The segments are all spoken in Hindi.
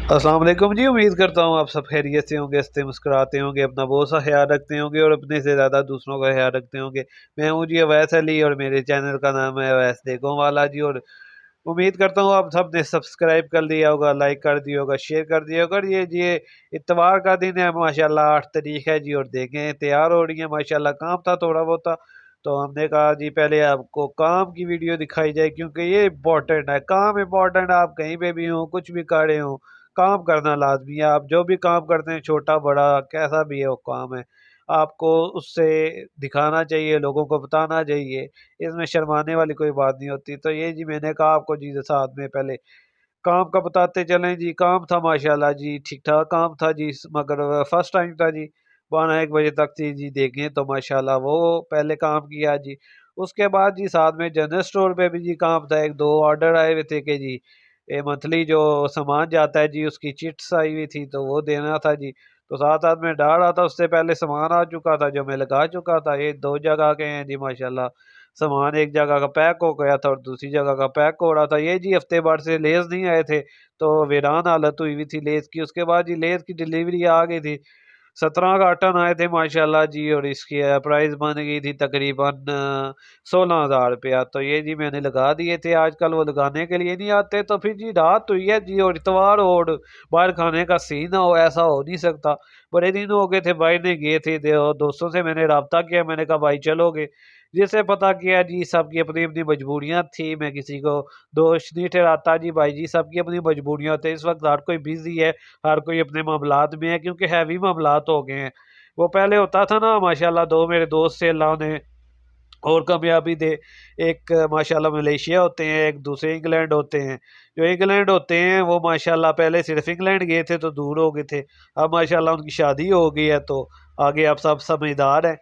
अस्सलाम वालेकुम जी। उम्मीद करता हूँ आप सब खैरियत से होंगे, हंसते मुस्कुराते होंगे, अपना बहुत सा ख्याल रखते होंगे और अपने से ज़्यादा दूसरों का ख्याल रखते होंगे। मैं हूँ जी अवैस अली और मेरे चैनल का नाम है अवैस देखो वाला जी। और उम्मीद करता हूँ आप सब ने सब्सक्राइब कर दिया होगा, लाइक कर दिया होगा, शेयर कर दिया होगा। और ये जी इतवार का दिन है माशाल्लाह, 8 तारीख है जी। और देखें तैयार हो रही है माशाल्लाह। काम था थोड़ा बहुत था, तो हमने कहा जी पहले आपको काम की वीडियो दिखाई जाए, क्योंकि ये इम्पोर्टेंट है। काम इम्पोर्टेंट है, आप कहीं पे भी हो, कुछ भी कर रहे हो, काम करना लाजमी है। आप जो भी काम करते हैं, छोटा बड़ा कैसा भी है वो काम है, आपको उससे दिखाना चाहिए, लोगों को बताना चाहिए। इसमें शर्माने वाली कोई बात नहीं होती। तो ये जी मैंने कहा आपको जी साथ में पहले काम का बताते चलें जी। काम था माशाल्लाह जी, ठीक ठाक काम था जी, मगर फर्स्ट टाइम था जी। 12-1 बजे तक थी जी। देखें तो माशाल्लाह वो पहले काम किया जी। उसके बाद जी साथ में जनरल स्टोर पे भी जी काम था। 1-2 ऑर्डर आए हुए थे कि जी ये मंथली जो सामान जाता है जी, उसकी चिट्स आई हुई थी, तो वो देना था जी। तो साथ साथ में डाल रहा था, उससे पहले सामान आ चुका था जो मैं लगा चुका था। ये 2 जगह के हैं जी माशाल्लाह। सामान एक जगह का पैक हो गया था और दूसरी जगह का पैक हो रहा था। ये जी हफ्ते भर से लेस नहीं आए थे, तो वीरान हालत हुई हुई थी लेस की। उसके बाद जी लेस की डिलीवरी आ गई थी। 17 कार्टन आए थे माशाल्लाह जी। और इसकी प्राइस बन गई थी तकरीबन 16,000 रुपया। तो ये जी मैंने लगा दिए थे। आजकल वो लगाने के लिए नहीं आते। तो फिर जी रात हुई है जी और इतवार हो और बाहर खाने का सीन ना हो, ऐसा हो नहीं सकता। बड़े दिन हो गए थे, भाई ने गए थे दोस्तों से मैंने रब्ता किया। मैंने कहा भाई चलोगे? जिसे पता किया जी सबकी अपनी अपनी मजबूरियां थी। मैं किसी को दोष नहीं ठहराता जी, भाई जी सबकी अपनी मजबूरियां होती है। इस वक्त हर कोई बिजी है, हर कोई अपने मामलात में है, क्योंकि हैवी मामलात हो गए हैं। वो पहले होता था ना माशाल्लाह। 2 मेरे दोस्त से अल्लाह ने और कामयाबी दे। एक माशाल्लाह मलेशिया होते हैं, एक दूसरे इंग्लैंड होते हैं। जो इंग्लैंड होते हैं वो माशाल्लाह पहले सिर्फ इंग्लैंड गए थे तो दूर हो गए थे। अब माशाल्लाह उनकी शादी हो गई है, तो आगे आप सब समझदार हैं।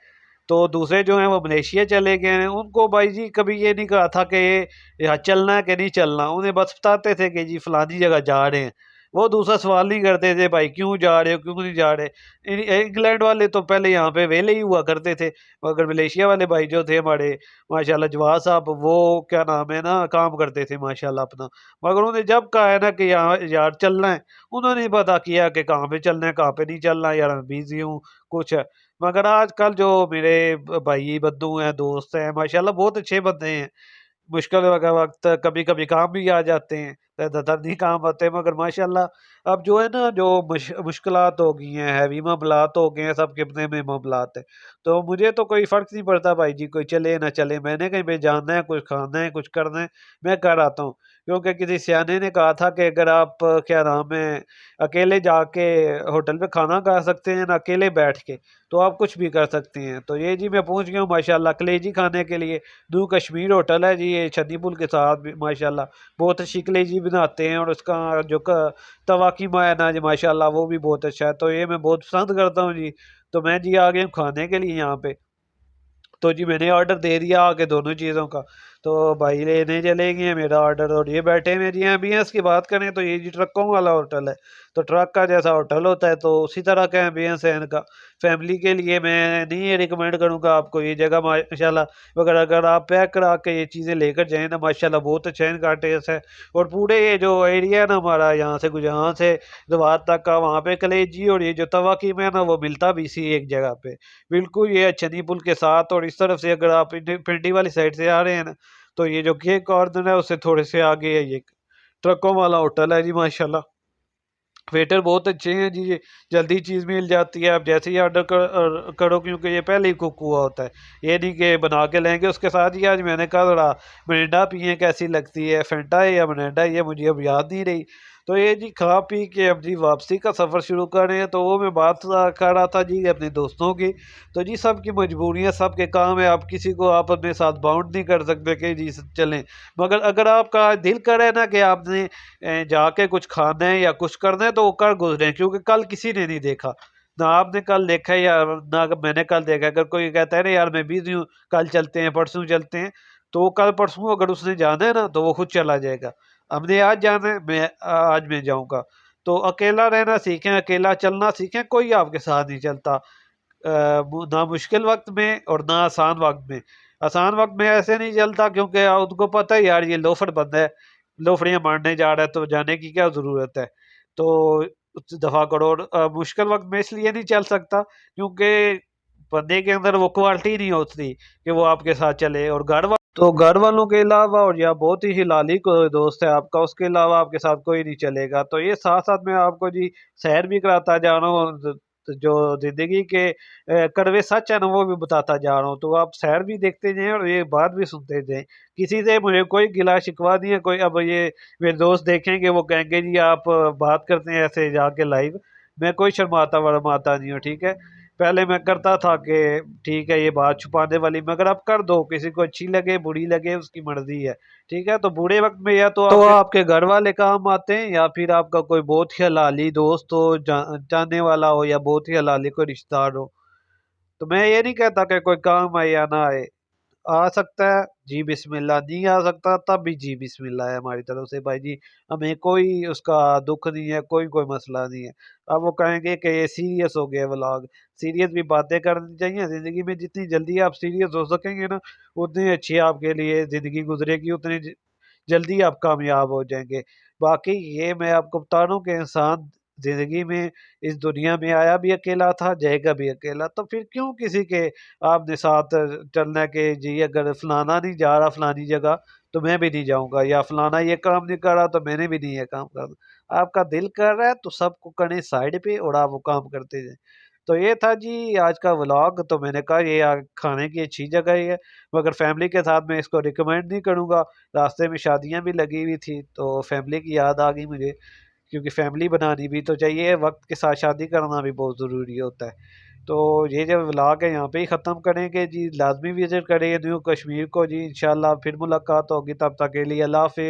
तो दूसरे जो हैं वो मलेशिया चले गए हैं। उनको भाई जी कभी ये नहीं कहा था कि ये यहाँ चलना है कि नहीं चलना। उन्हें बस बताते थे कि जी फलानी जगह जा रहे हैं। वो दूसरा सवाल नहीं करते थे भाई क्यों जा रहे हो, क्यों नहीं जा रहे। इंग्लैंड वाले तो पहले यहाँ पे वेले ही हुआ करते थे, मगर मलेशिया वाले भाई जो थे हमारे माशाल्लाह जवाब साहब, वो क्या नाम है ना, काम करते थे माशाल्लाह अपना। मगर उन्हें जब कहा है ना कि यहाँ यार चलना है, उन्होंने नहीं पता किया कि कहाँ पे चलना है कहाँ पे नहीं चलना। यार मैं बिजी हूँ कुछ है। मगर आजकल जो मेरे भाई बंधु हैं, दोस्त हैं, माशाल्लाह बहुत अच्छे बंदे हैं। मुश्किल वक़्त कभी-कभी काम भी आ जाते हैं, ज़्यादातर नहीं काम आते, मगर माशाल्लाह अब जो है ना, जो मुश्किलात हो गई हैं, हैवी मामलात हो गए हैं, सबके अपने में मामलात हैं। तो मुझे तो कोई फ़र्क नहीं पड़ता भाई जी, कोई चले ना चले। मैंने कहीं पे जाना है, कुछ खाना है, कुछ करना है, मैं कर आता हूँ। क्योंकि किसी सयाने ने कहा था कि अगर आप क्या नाम है, अकेले जाके होटल पे खाना खा सकते हैं ना अकेले बैठ के, तो आप कुछ भी कर सकते हैं। तो ये जी मैं पहुँच गया हूँ माशाल्लाह कलेजी खाने के लिए। न्यू कश्मीर होटल है जी, ये छन्नी पुल के साथ भी माशाल्लाह बहुत अच्छी कलेजी बनाते हैं। और उसका जो तवा कीमा है ना जी माशाल्लाह वो भी बहुत अच्छा है। तो ये मैं बहुत पसंद करता हूँ जी। तो मैं जी आ गया हूँ खाने के लिए यहाँ पे। तो जी मैंने ऑर्डर दे दिया आके दोनों चीज़ों का। तो भाई लेने चले गए हैं मेरा ऑर्डर और ये बैठे हैं जी। एम्बियंस की बात करें तो ये जी ट्रकों वाला होटल है। तो ट्रक का जैसा होटल होता है तो उसी तरह का एम्बियंस है इनका। फैमिली के लिए मैं नहीं ये रिकमेंड करूँगा आपको ये जगह माशाल्लाह। मगर अगर आप पैक करा के ये चीज़ें लेकर जाएँ ना माशाल्लाह बहुत अच्छा इनका टेस्ट है। और पूरे ये जो एरिया है ना हमारा, यहाँ से गुजरात से धवात तक का, वहाँ पे कलेजी और ये जो तवा कीमा है ना वो मिलता भी इसी एक जगह पे। बिल्कुल ये छनी पुल के साथ। और इस तरफ से अगर आप पिंडी वाली साइड से आ रहे हैं ना, तो ये जो केक कॉर्नर है उससे थोड़े से आगे है ये ट्रकों वाला होटल है जी माशाल्लाह। वेटर बहुत अच्छे हैं जी। ये जल्दी चीज़ मिल जाती है, आप जैसे ही ऑर्डर करो, क्योंकि ये पहले ही कुक हुआ होता है। ये नहीं कि बना के लेंगे उसके साथ ही। आज मैंने कहा थोड़ा मिरिंडा पिए, कैसी लगती है, फेंटा है या मिरिंडा, ये मुझे अब याद नहीं रही। तो ये जी खा पी के अब जी वापसी का सफ़र शुरू कर रहे हैं। तो वो मैं बात कर रहा था जी अपने दोस्तों की। तो जी सबकी मजबूरियाँ, सबके काम है। आप किसी को आप अपने साथ बाउंड नहीं कर सकते कि जी चलें। मगर अगर आपका दिल करे ना कि आपने जाके कुछ खाना है या कुछ करना है, तो वो कर गुजरे, क्योंकि कल किसी ने नहीं देखा। ना आपने कल देखा है या ना मैंने कल देखा। अगर कोई कहता है ना यार मैं बिजी हूँ, कल चलते हैं, परसों चलते हैं, तो वो कल परसों अगर उसने जाना है ना तो वो खुद चला जाएगा। हमने आज जाना है, आज मैं जाऊंगा। तो अकेला रहना सीखें, अकेला चलना सीखें। कोई आपके साथ नहीं चलता, ना मुश्किल वक्त में और ना आसान वक्त में। आसान वक्त में ऐसे नहीं चलता क्योंकि उनको पता है यार ये लोफर बंदा है, लोफड़ियाँ मारने जा रहा है, तो जाने की क्या ज़रूरत है। तो उस दफ़ा करो। और मुश्किल वक़्त में इसलिए नहीं चल सकता क्योंकि बंदे के अंदर वो क्वालिटी नहीं होती कि वो आपके साथ चले। और घर वालों के अलावा और या बहुत ही हिलाली कोई दोस्त है आपका, उसके अलावा आपके साथ कोई नहीं चलेगा। तो ये साथ-साथ मैं आपको जी सैर भी कराता जा रहा हूँ और जो ज़िंदगी के कड़वे सच है ना वो भी बताता जा रहा हूँ। तो आप सैर भी देखते जाएँ और ये बात भी सुनते जाएँ। किसी से मुझे कोई गिला शिकवा नहीं है, कोई अब ये मेरे दोस्त देखेंगे वो कहेंगे जी आप बात करते हैं ऐसे जाके लाइव। मैं कोई शर्माता वरमाता नहीं हूँ, ठीक है। पहले मैं करता था कि ठीक है ये बात छुपाने वाली, मगर अब कर दो, किसी को अच्छी लगे बुरी लगे उसकी मर्जी है, ठीक है। तो बुरे वक्त में या तो आपके घर वाले काम आते हैं या फिर आपका कोई बहुत ही हलाली दोस्त हो, जानने वाला हो, या बहुत ही हलाली कोई रिश्तेदार हो। तो मैं ये नहीं कहता कि कोई काम आए या ना आए, आ सकता है जी बिस्मिल्लाह, नहीं आ सकता तब भी जी बिस्मिल्लाह है हमारी तरफ से भाई जी। हमें कोई उसका दुख नहीं है, कोई मसला नहीं है। अब वो कहेंगे कि ये सीरियस हो गया व्लॉग, सीरियस भी बातें करनी चाहिए ज़िंदगी में। जितनी जल्दी आप सीरियस हो सकेंगे ना उतनी अच्छी आपके लिए ज़िंदगी गुजरेगी, उतनी जल्दी आप कामयाब हो जाएंगे। बाकी ये मैं आपको बता रहा हूँ कि इंसान ज़िंदगी में इस दुनिया में आया भी अकेला था, जाएगा भी अकेला। तो फिर क्यों किसी के आपने साथ चलना है कि जी अगर फलाना नहीं जा रहा फलानी जगह तो मैं भी नहीं जाऊँगा, या फलाना ये काम नहीं कर रहा तो मैंने भी नहीं ये काम करना। आपका दिल कर रहा है तो सबको करें साइड पे और आप वो काम करते जाएँ। तो ये था जी आज का व्लॉग। तो मैंने कहा ये खाने की अच्छी जगह ही है, मगर फैमिली के साथ मैं इसको रिकमेंड नहीं करूँगा। रास्ते में शादियाँ भी लगी हुई थी तो फैमिली की याद आ गई मुझे, क्योंकि फैमिली बनानी भी तो चाहिए, वक्त के साथ शादी करना भी बहुत ज़रूरी होता है। तो ये जो व्लॉग है यहाँ पे ही ख़त्म करेंगे जी। लाजमी विज़िट करें न्यू कश्मीर को जी। इंशाल्लाह फिर मुलाकात होगी, तब तक के लिए अल्लाह हाफ़िज़।